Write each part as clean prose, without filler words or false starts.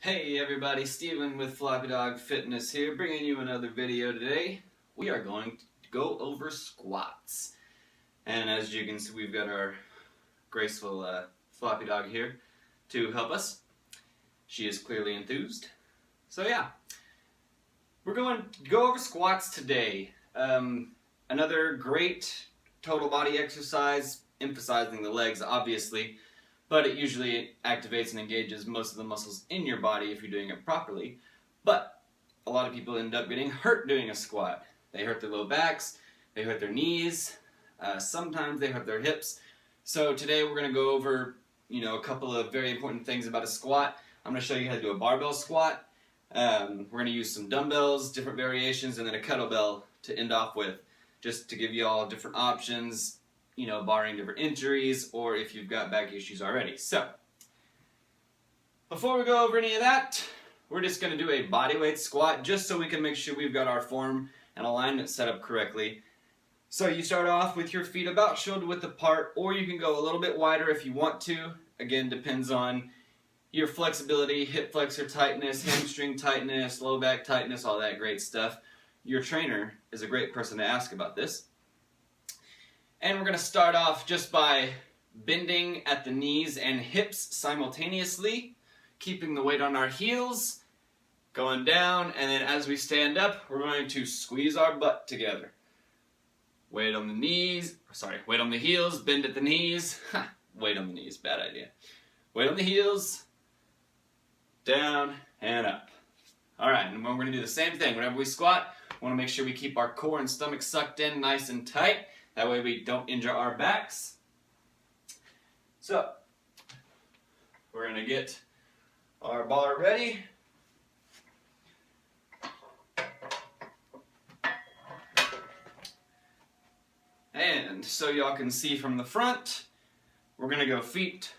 Hey everybody, Steven with Floppy Dog Fitness here, bringing you another video today. We are going to go over squats. And as you can see, we've got our graceful Floppy Dog here to help us. She is clearly enthused. So yeah, we're going to go over squats today. Another great total body exercise, emphasizing the legs obviously, but it usually activates and engages most of the muscles in your body if you're doing it properly. But a lot of people end up getting hurt doing a squat. They hurt their low backs, they hurt their knees, sometimes they hurt their hips. So today we're going to go over, a couple of very important things about a squat. I'm going to show you how to do a barbell squat. We're going to use some dumbbells, different variations, and then a kettlebell to end off with, just to give you all different options, barring different injuries or if you've got back issues already. So, before we go over any of that, we're just going to do a bodyweight squat just so we can make sure we've got our form and alignment set up correctly. So you start off with your feet about shoulder width apart, or you can go a little bit wider if you want to. Again, depends on your flexibility, hip flexor tightness, hamstring tightness, low back tightness, all that great stuff. Your trainer is a great person to ask about this. And we're going to start off just by bending at the knees and hips simultaneously, keeping the weight on our heels, going down, and then as we stand up, we're going to squeeze our butt together. Weight on the knees, weight on the heels, bend at the knees. Weight on the knees, bad idea. Weight on the heels, down and up. Alright, and we're going to do the same thing. Whenever we squat, we want to make sure we keep our core and stomach sucked in nice and tight. That way we don't injure our backs. So, we're going to get our bar ready. And so y'all can see from the front, we're going to go feet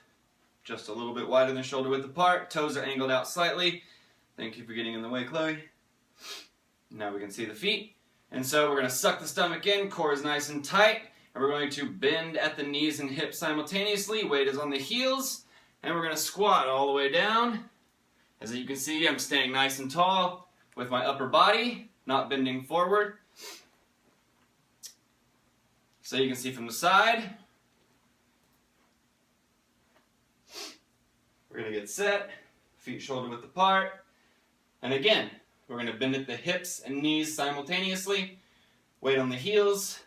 just a little bit wider than shoulder width apart. Toes are angled out slightly. Thank you for getting in the way, Chloe. Now we can see the feet. And so we're going to suck the stomach in, core is nice and tight, and we're going to bend at the knees and hips simultaneously. Weight is on the heels, and we're going to squat all the way down. As you can see, I'm staying nice and tall with my upper body, not bending forward. So you can see from the side. We're going to get set, feet shoulder width apart, and again, we're going to bend at the hips and knees simultaneously. Weight on the heels.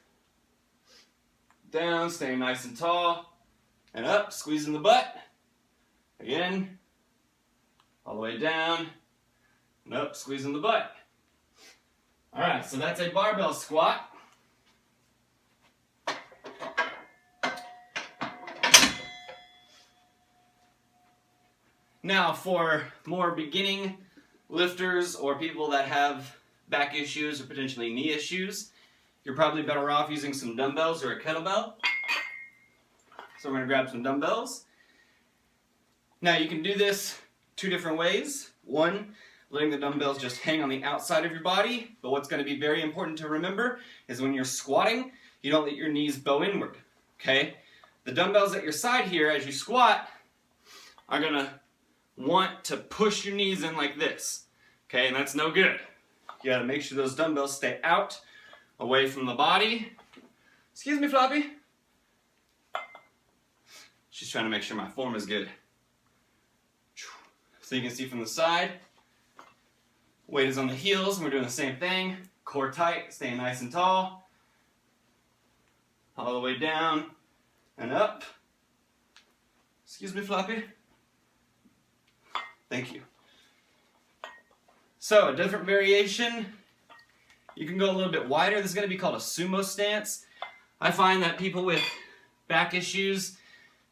Down, staying nice and tall. And up, squeezing the butt. Again. All the way down. And up, squeezing the butt. Alright, so that's a barbell squat. Now for more beginning lifters or people that have back issues or potentially knee issues, you're probably better off using some dumbbells or a kettlebell. So we're going to grab some dumbbells. Now you can do this two different ways. One, letting the dumbbells just hang on the outside of your body, but what's going to be very important to remember is when you're squatting, you don't let your knees bow inward, okay? The dumbbells at your side here as you squat are going to want to push your knees in like this, okay, and that's no good. You gotta make sure those dumbbells stay out, away from the body. Excuse me, Floppy. She's trying to make sure my form is good. So you can see from the side, weight is on the heels, and we're doing the same thing. Core tight, staying nice and tall. All the way down and up. Excuse me, Floppy. Thank you. So, a different variation, you can go a little bit wider. This is going to be called a sumo stance. I find that people with back issues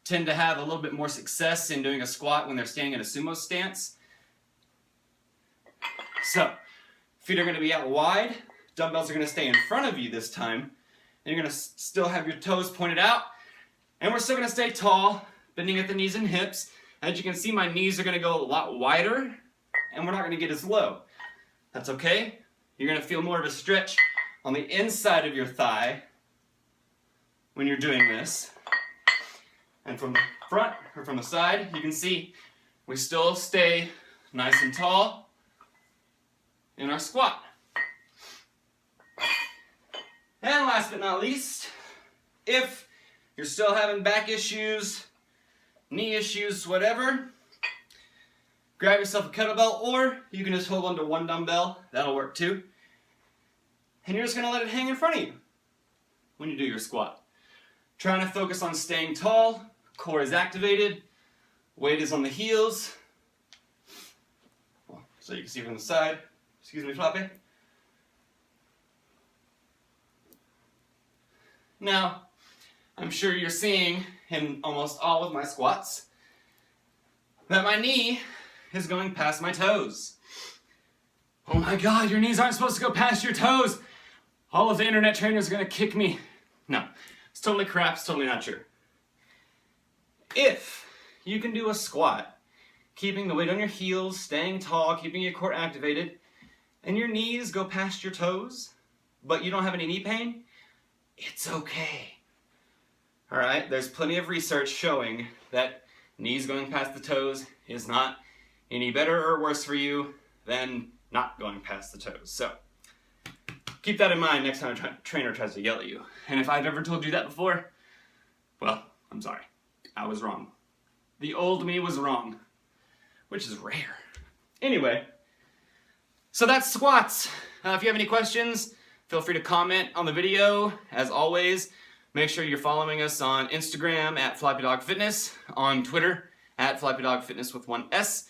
tend to have a little bit more success in doing a squat when they're standing in a sumo stance. So, feet are going to be out wide. Dumbbells are going to stay in front of you this time. And you're going to still have your toes pointed out. And we're still going to stay tall, bending at the knees and hips. As you can see, my knees are going to go a lot wider, and we're not going to get as low. That's okay. You're going to feel more of a stretch on the inside of your thigh when you're doing this. And from the front, or from the side, you can see we still stay nice and tall in our squat. And last but not least, if you're still having back issues, knee issues, whatever, grab yourself a kettlebell, or you can just hold on to one dumbbell. That'll work too. And you're just going to let it hang in front of you when you do your squat. Trying to focus on staying tall, core is activated, weight is on the heels. So you can see from the side. Excuse me, Floppy. Now, I'm sure you're seeing in almost all of my squats that my knee is going past my toes. Oh my God, your knees aren't supposed to go past your toes. All of the internet trainers are gonna kick me. No, it's totally crap, it's totally not true. If you can do a squat, keeping the weight on your heels, staying tall, keeping your core activated, and your knees go past your toes, but you don't have any knee pain, it's okay. All right, there's plenty of research showing that knees going past the toes is not any better or worse for you than not going past the toes. So keep that in mind next time a trainer tries to yell at you. And if I've ever told you that before, well, I'm sorry. I was wrong. The old me was wrong, which is rare. Anyway, so that's squats. If you have any questions, feel free to comment on the video. As always, make sure you're following us on Instagram at FloppyDogFitness, on Twitter at FloppyDogFitness with one S,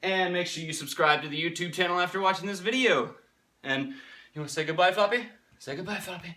and make sure you subscribe to the YouTube channel after watching this video. And you want to say goodbye, Floppy? Say goodbye, Floppy.